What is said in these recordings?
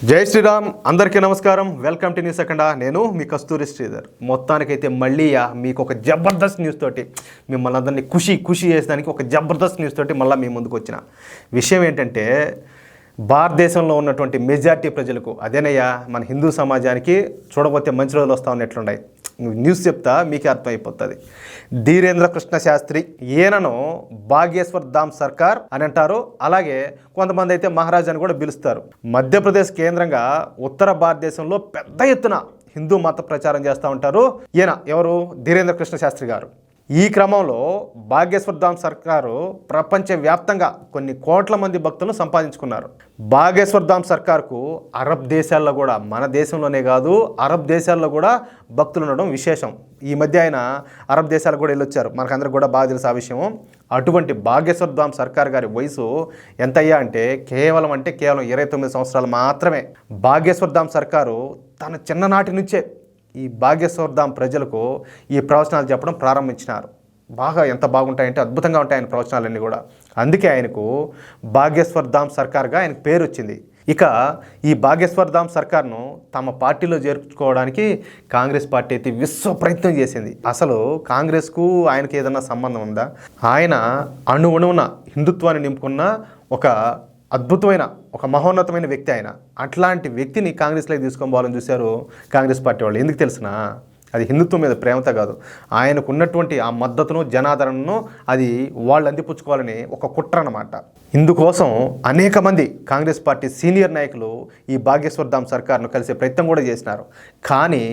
జై శ్రీరామ్, అందరికీ నమస్కారం. వెల్కమ్ టు న్యూస్ అఖండ. నేను మీ కస్తూరి శ్రీధర్. మొత్తానికైతే మళ్ళీ మీకు ఒక జబర్దస్త్ న్యూస్ తోటి మిమ్మల్ని అందరినీ ఖుషి చేసేదానికి ఒక జబర్దస్త్ న్యూస్ తోటి మళ్ళీ మీ ముందుకు వచ్చిన విషయం ఏంటంటే, భారతదేశంలో ఉన్నటువంటి మెజార్టీ ప్రజలకు, అదేనయ్యా మన హిందూ సమాజానికి చూడబోతే మంచి రోజులు వస్తూ ఉన్నట్లున్నాయి. న్యూస్ చెప్తా మీకే అర్థమైపోతుంది. ధీరేంద్ర కృష్ణ శాస్త్రి, ఈయనను బాగేశ్వర్ ధామ్ సర్కార్ అని అంటారు. అలాగే కొంతమంది అయితే మహారాజ్ అని కూడా పిలుస్తారు. మధ్యప్రదేశ్ కేంద్రంగా ఉత్తర భారతదేశంలో పెద్ద ఎత్తున హిందూ మత ప్రచారం చేస్తూ ఉంటారు. ఈయన ఎవరు? ధీరేంద్ర కృష్ణ శాస్త్రి గారు. ఈ క్రమంలో బాగేశ్వర్ ధామ్ సర్కారు ప్రపంచవ్యాప్తంగా కొన్ని కోట్ల మంది భక్తులను సంపాదించుకున్నారు. బాగేశ్వర్ ధామ్ సర్కార్కు అరబ్ దేశాల్లో కూడా, మన దేశంలోనే కాదు అరబ్ దేశాల్లో కూడా భక్తులు ఉండడం విశేషం. ఈ మధ్య ఆయన అరబ్ దేశాలకు కూడా వెళ్ళొచ్చారు. మనకందరికి కూడా బాగా తెలుసు ఆ విషయం. అటువంటి బాగేశ్వర్ ధామ్ సర్కార్ గారి వయసు ఎంతయ్యా అంటే కేవలం 29 సంవత్సరాలు మాత్రమే. బాగేశ్వర్ ధామ్ సర్కారు తన చిన్ననాటి నుంచే ఈ బాగేశ్వర్ ధామ్ ప్రజలకు ఈ ప్రవచనాలు చెప్పడం ప్రారంభించినారు. బాగా ఎంత బాగుంటాయంటే అద్భుతంగా ఉంటాయి ఆయన ప్రవచనాలన్నీ కూడా. అందుకే ఆయనకు బాగేశ్వర్ ధామ్ సర్కార్గా ఆయనకు పేరు వచ్చింది. ఇక ఈ బాగేశ్వర్ ధామ్ సర్కార్ను తమ పార్టీలో చేర్చుకోవడానికి కాంగ్రెస్ పార్టీ అయితే విశ్వ ప్రయత్నం చేసింది. అసలు కాంగ్రెస్కు ఆయనకి ఏదన్నా సంబంధం ఉందా? ఆయన అణువున హిందుత్వాన్ని నింపుకున్న ఒక అద్భుతమైన, ఒక మహోన్నతమైన వ్యక్తి ఆయన. అట్లాంటి వ్యక్తిని కాంగ్రెస్లోకి తీసుకొని పోవాలని చూశారు కాంగ్రెస్ పార్టీ వాళ్ళు. ఎందుకు తెలిసినా, అది హిందుత్వం మీద ప్రేమతో కాదు, ఆయనకు ఉన్నటువంటి ఆ మద్దతును, జనాదరణను అది వాళ్ళు అందిపుచ్చుకోవాలని ఒక కుట్ర అన్నమాట. ఇందుకోసం అనేక మంది కాంగ్రెస్ పార్టీ సీనియర్ నాయకులు ఈ బాగేశ్వర్ ధామ్ సర్కార్ను కలిసే ప్రయత్నం కూడా చేసినారు. కానీ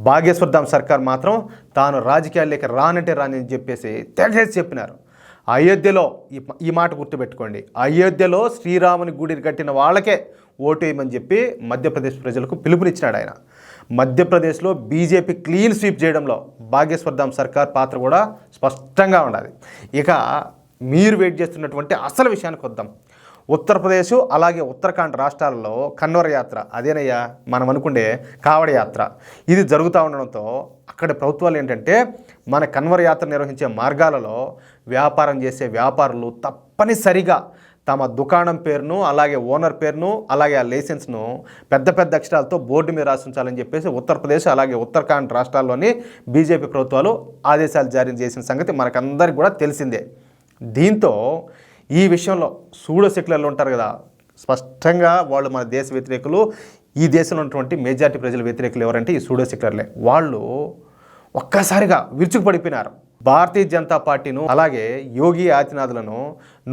బాగేశ్వర్ ధామ్ సర్కార్ మాత్రం తాను రాజకీయాల్లోకి రానంటే రాని చెప్పేసి తెగేసి చెప్పినారు. అయోధ్యలో ఈ మాట గుర్తుపెట్టుకోండి, అయోధ్యలో శ్రీరాముని గుడి కట్టిన వాళ్ళకే ఓటు వేయమని చెప్పి మధ్యప్రదేశ్ ప్రజలకు పిలుపునిచ్చినాడు ఆయన. మధ్యప్రదేశ్లో బీజేపీ క్లీన్ స్వీప్ చేయడంలో బాగేశ్వర్ ధామ్ సర్కార్ పాత్ర కూడా స్పష్టంగా ఉండాలి. ఇక మీరు వెయిట్ చేస్తున్నటువంటి అసలు విషయానికి వద్దాం. ఉత్తరప్రదేశ్ అలాగే ఉత్తరాఖండ్ రాష్ట్రాలలో కన్వర్ యాత్ర, అదేనయ్యా మనం అనుకుండే కావడ యాత్ర, ఇది జరుగుతూ ఉండడంతో అక్కడ ప్రభుత్వాలు ఏంటంటే మన కన్వర్ యాత్ర నిర్వహించే మార్గాలలో వ్యాపారం చేసే వ్యాపారులు తప్పనిసరిగా తమ దుకాణం పేరును, అలాగే ఓనర్ పేరును, అలాగే ఆ లైసెన్స్ను పెద్ద పెద్ద అక్షరాలతో బోర్డు మీద రాసించాలని చెప్పేసి ఉత్తరప్రదేశ్ అలాగే ఉత్తరాఖండ్ రాష్ట్రాల్లోని బీజేపీ ప్రభుత్వాలు ఆదేశాలు జారీ చేసిన సంగతి మనకందరికీ కూడా తెలిసిందే. దీంతో ఈ విషయంలో సూడో సెక్యులర్లు ఉంటారు కదా, స్పష్టంగా వాళ్ళు మన దేశ వ్యతిరేకులు. ఈ దేశంలో ఉన్నటువంటి మెజార్టీ ప్రజల వ్యతిరేకులు ఎవరంటే ఈ సూడో సెక్యులర్లే. వాళ్ళు ఒక్కసారిగా విరుచుకుపడిపోయినారు. భారతీయ జనతా పార్టీను అలాగే యోగి ఆదిత్యనాథ్లను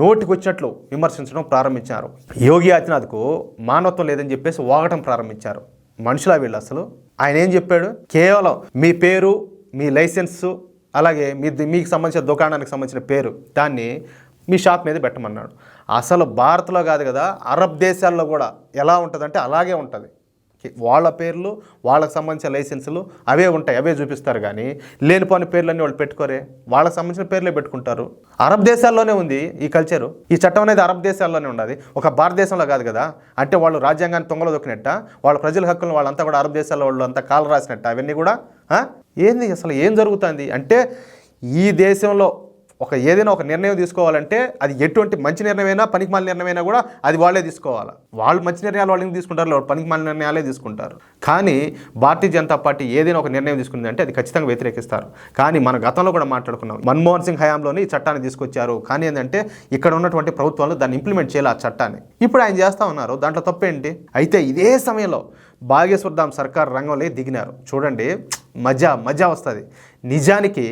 నోటికొచ్చినట్లు విమర్శించడం ప్రారంభించారు. యోగి ఆదిత్యనాథ్కు మానవత్వం లేదని చెప్పేసి వాగటం ప్రారంభించారు. మనుషులా వీళ్ళు అసలు? ఆయన ఏం చెప్పాడు? కేవలం మీ పేరు, మీ లైసెన్సు, అలాగే మీకు సంబంధించిన దుకాణానికి సంబంధించిన పేరు, దాన్ని మీ షాప్ మీద పెట్టమన్నాడు. అసలు భారత్లో కాదు కదా, అరబ్ దేశాల్లో కూడా ఎలా ఉంటుందంటే అలాగే ఉంటుంది. వాళ్ళ పేర్లు, వాళ్ళకి సంబంధించిన లైసెన్సులు అవే ఉంటాయి, అవే చూపిస్తారు. కానీ లేనిపోని పేర్లన్నీ వాళ్ళు పెట్టుకోరే, వాళ్ళకి సంబంధించిన పేర్లే పెట్టుకుంటారు. అరబ్ దేశాల్లోనే ఉంది ఈ కల్చరు. ఈ చట్టం అనేది అరబ్ దేశాల్లోనే ఉండదు, ఒక భారతదేశంలో కాదు కదా. అంటే వాళ్ళు రాజ్యాంగాన్ని తొంగలో దొక్కినట్ట, వాళ్ళ ప్రజల హక్కులను వాళ్ళంతా కూడా అరబ్ దేశాల్లో వాళ్ళు అంతా కాలు రాసినట్ట. అవన్నీ కూడా ఏంది అసలు? ఏం జరుగుతుంది అంటే, ఈ దేశంలో ఏదైనా ఒక నిర్ణయం తీసుకోవాలంటే అది ఎటువంటి మంచి నిర్ణయమైనా పనికిమాలిన నిర్ణయమైనా కూడా అది వాళ్ళే తీసుకోవాలి. వాళ్ళు మంచి నిర్ణయాలు వాళ్ళు తీసుకుంటారు, వాళ్ళు పనికిమాలిన నిర్ణయాలే తీసుకుంటారు. కానీ భారతీయ జనతా పార్టీ ఏదైనా ఒక నిర్ణయం తీసుకుందంటే అది ఖచ్చితంగా వ్యతిరేకిస్తారు. కానీ మన గతంలో కూడా మాట్లాడుకున్నాం, మన్మోహన్ సింగ్ హయాంలోనే ఈ చట్టాన్ని తీసుకొచ్చారు. కానీ ఏంటంటే ఇక్కడ ఉన్నటువంటి ప్రభుత్వాలు దాన్ని ఇంప్లిమెంట్ చేయాలి, ఆ చట్టాన్ని. ఇప్పుడు ఆయన చేస్తూ ఉన్నారు, దాంట్లో తప్పేంటి? అయితే ఇదే సమయంలో బాగేశ్వర్ ధామ్ సర్కార్ రంగంలో దిగినారు. చూడండి, మజా వస్తుంది. నిజానికి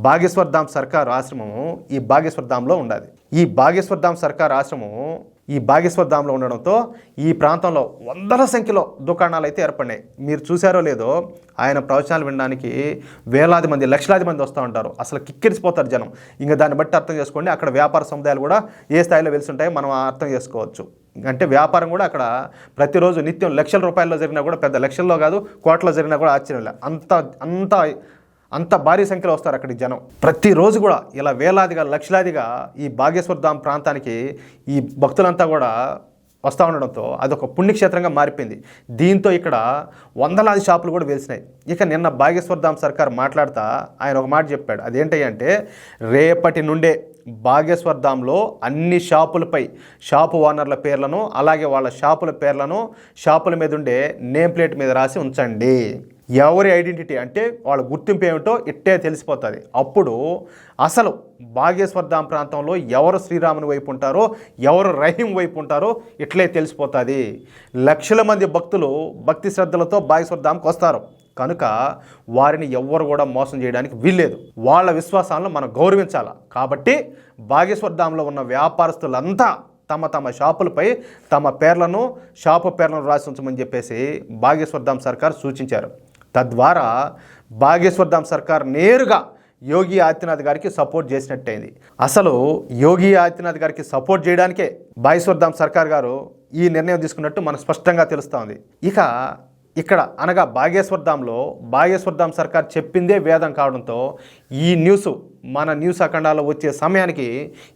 బాగేశ్వర్ ధామ్ సర్కార్ ఆశ్రమము ఈ బాగేశ్వర్ ధామ్లో ఉండాలి. ఈ బాగేశ్వర్ ధామ్ సర్కార్ ఆశ్రమము ఈ బాగేశ్వర్ ధామ్లో ఉండడంతో ఈ ప్రాంతంలో వందల సంఖ్యలో దుకాణాలు అయితే ఏర్పడినాయి. మీరు చూసారో లేదో, ఆయన ప్రవచనాలు వినడానికి వేలాది మంది, లక్షలాది మంది వస్తూ ఉంటారు. అసలు కిక్కిరిసిపోతారు జనం. ఇంకా దాన్ని బట్టి అర్థం చేసుకోండి, అక్కడ వ్యాపార సముదాయాలు కూడా ఏ స్థాయిలో వెలిసి ఉంటాయో మనం అర్థం చేసుకోవచ్చు. అంటే వ్యాపారం కూడా అక్కడ ప్రతిరోజు నిత్యం లక్షల రూపాయల్లో జరిగినా కూడా, పెద్ద లక్షల్లో కాదు కోట్లలో జరిగినా కూడా ఆశ్చర్యం లేదు. అంత భారీ సంఖ్యలో వస్తారు అక్కడికి జనం. ప్రతిరోజు కూడా ఇలా వేలాదిగా, లక్షలాదిగా ఈ బాగేశ్వర్ ధామ్ ప్రాంతానికి ఈ భక్తులంతా కూడా వస్తూ ఉండడంతో అదొక పుణ్యక్షేత్రంగా మారిపోయింది. దీంతో ఇక్కడ వందలాది షాపులు కూడా వెలిసినాయి. ఇక నిన్న బాగేశ్వర్ ధామ్ సర్కార్ మాట్లాడుతూ ఆయన ఒక మాట చెప్పాడు. అదేంటి అంటే, రేపటి నుండే బాగేశ్వర్ ధామ్లో అన్ని షాపులపై షాపు ఓనర్ల పేర్లను అలాగే వాళ్ళ షాపుల పేర్లను షాపుల మీద ఉండే నేమ్ ప్లేట్ మీద రాసి ఉంచండి. ఎవరి ఐడెంటిటీ అంటే వాళ్ళ గుర్తింపు ఏమిటో ఇట్టే తెలిసిపోతుంది. అప్పుడు అసలు బాగేశ్వర్ ధామ్ ప్రాంతంలో ఎవరు శ్రీరాముని వైపు ఉంటారో ఎవరు రహీం వైపు ఉంటారో ఇట్లే తెలిసిపోతుంది. లక్షల మంది భక్తులు భక్తి శ్రద్ధలతో బాగేశ్వర్ ధామ్కి వస్తారు కనుక వారిని ఎవ్వరు కూడా మోసం చేయడానికి వీల్లేదు. వాళ్ళ విశ్వాసాలను మనం గౌరవించాలి. కాబట్టి బాగేశ్వర్ ధామ్లో ఉన్న వ్యాపారస్తులంతా తమ తమ షాపులపై తమ పేర్లను షాపు పేర్లను రాసి ఉంచమని చెప్పేసి బాగేశ్వర్ ధామ్ సర్కార్ సూచించారు. తద్వారా బాగేశ్వర్ ధామ్ సర్కార్ నేరుగా యోగి ఆదిత్యనాథ్ గారికి సపోర్ట్ చేసినట్టయింది. అసలు యోగి ఆదిత్యనాథ్ గారికి సపోర్ట్ చేయడానికే బాగేశ్వర్ ధామ్ సర్కార్ గారు ఈ నిర్ణయం తీసుకున్నట్టు మనకు స్పష్టంగా తెలుస్తోంది. ఇక ఇక్కడ అనగా బాగేశ్వర్ ధామ్ సర్కార్ చెప్పిందే వేదం కావడంతో ఈ న్యూస్ మన న్యూస్ అఖండాలో వచ్చే సమయానికి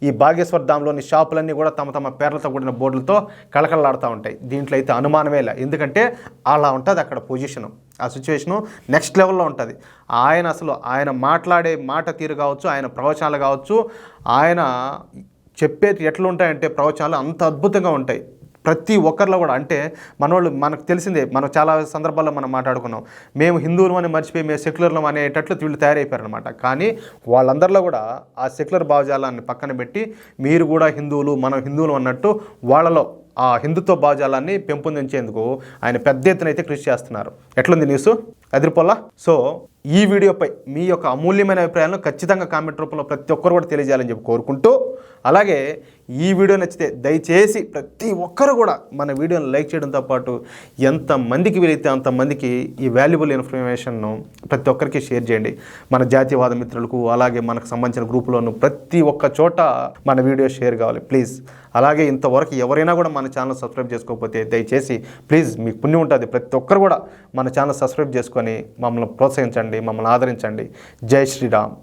ఈ బాగేశ్వర్ ధామ్లోని షాపులన్నీ కూడా తమ తమ పేర్లతో కూడిన బోర్డులతో కళకళలాడుతూ ఉంటాయి. దీంట్లో అయితే అనుమానమే లే, ఎందుకంటే అలా ఉంటుంది అక్కడ పొజిషను, ఆ సిచ్యువేషను నెక్స్ట్ లెవెల్లో ఉంటుంది. ఆయన మాట్లాడే మాట తీరు కావచ్చు, ఆయన ప్రవచనాలు కావచ్చు, ఆయన చెప్పేది ఎట్లుంటాయంటే ప్రవచనాలు అంత అద్భుతంగా ఉంటాయి. ప్రతి ఒక్కరిలో కూడా అంటే మనకు తెలిసిందే, మనం చాలా సందర్భాల్లో మనం మాట్లాడుకున్నాం, మేము హిందువులు అని మర్చిపోయి మేము సెక్యులర్లం అనేటట్లు వీళ్ళు తయారైపోయారనమాట. కానీ వాళ్ళందరిలో కూడా ఆ సెక్యులర్ భావజాలాన్ని పక్కన పెట్టి మీరు కూడా హిందువులు మనం హిందువులు అన్నట్టు వాళ్ళలో ఆ హిందుత్వ భావజాలాన్ని పెంపొందించేందుకు ఆయన పెద్ద ఎత్తున అయితే కృషి చేస్తున్నారు. ఎట్లుంది న్యూస్ అదిరిపోలా? సో ఈ వీడియోపై మీ యొక్క అమూల్యమైన అభిప్రాయాలను ఖచ్చితంగా కామెంట్ రూపంలో ప్రతి ఒక్కరు కూడా తెలియజేయాలని చెప్పి కోరుకుంటూ, అలాగే ఈ వీడియో నచ్చితే దయచేసి ప్రతి ఒక్కరు కూడా మన వీడియోని లైక్ చేయడంతో పాటు ఎంతమందికి వీలైతే అంతమందికి ఈ వాల్యుబుల్ ఇన్ఫర్మేషన్ను ప్రతి ఒక్కరికి షేర్ చేయండి. మన జాతీయవాద మిత్రులకు అలాగే మనకు సంబంధించిన గ్రూపులోను ప్రతి ఒక్క చోట మన వీడియో షేర్ కావాలి ప్లీజ్. అలాగే ఇంతవరకు ఎవరైనా కూడా మన ఛానల్ సబ్స్క్రైబ్ చేసుకోకపోతే దయచేసి ప్లీజ్, మీకు పుణ్యం ఉంటుంది, ప్రతి ఒక్కరు కూడా మన ఛానల్ సబ్స్క్రైబ్ చేసుకొని మమ్మల్ని ప్రోత్సహించండి, మమ్మల్ని ఆదరించండి. జై శ్రీరామ్.